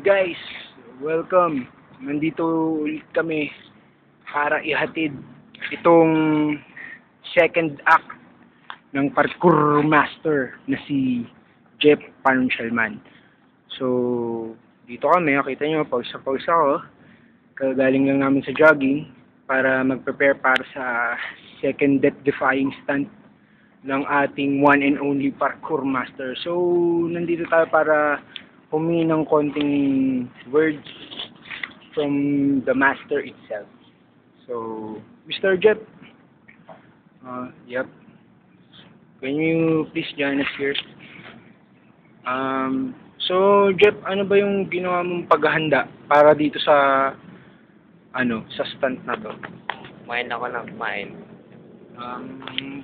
Guys, welcome. Nandito ulit kami para ihatid itong second act ng parkour master na si Jeff Panunchalman. So, dito kami, nakita nyo, pawis ako. Kagaling lang namin sa jogging para mag-prepare para sa second death-defying stunt ng ating one and only parkour master. So, nandito tayo para humingi ng konting words from the master itself. So, Mr. Jeff, yep, can you please join us here? So, Jeff, ano ba yung ginawa mong paghahanda para dito sa, sa stunt na to? Kumain ako ng kumain.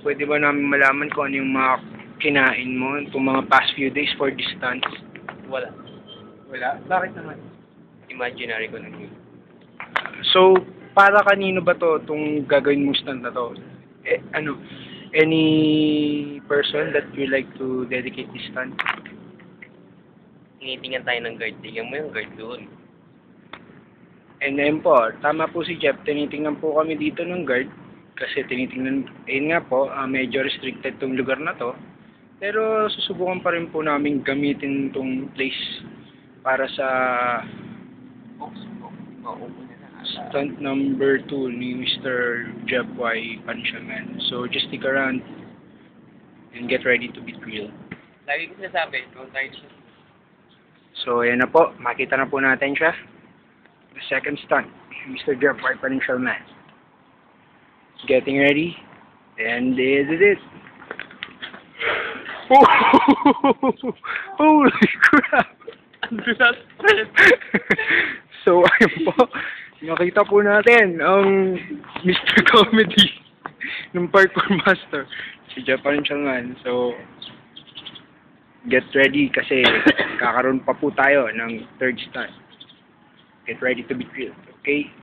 Pwede ba namin malaman kung ano yung mga kinain mo itong mga past few days for this stunt? Wala. Wala? Bakit naman? Imaginary ko lang yun. So, para kanino ba to itong gagawin mo stunt na to? Any person that you like to dedicate this stunt? Tinitingnan tayo ng guard. Tingnan mo yung guard doon. And then po, tama po si Jeff, tinitingnan po kami dito ng guard kasi tinitingnan, ayun nga po, medyo restricted tong lugar na to. Pero susubukan pa rin po namin gamitin tong place para sa stunt number 2 ni Mr. Jeff Y. Panunchalman. So just stick around and get ready to be thrilled. Lagi ko sinasabi, kung tayo siya. So ayan na po, makita na po natin siya. The second stunt, Mr. Jeff Y. Panunchalman. Getting ready, and this is it. Oh! Holy crap! So, ayun po. Nakita po natin ang Mr. Comedy ng Parkour Master, si Jeff Panunchalman. So, get ready kasi kakaroon pa po tayo ng third stunt. Get ready to be thrilled, okay?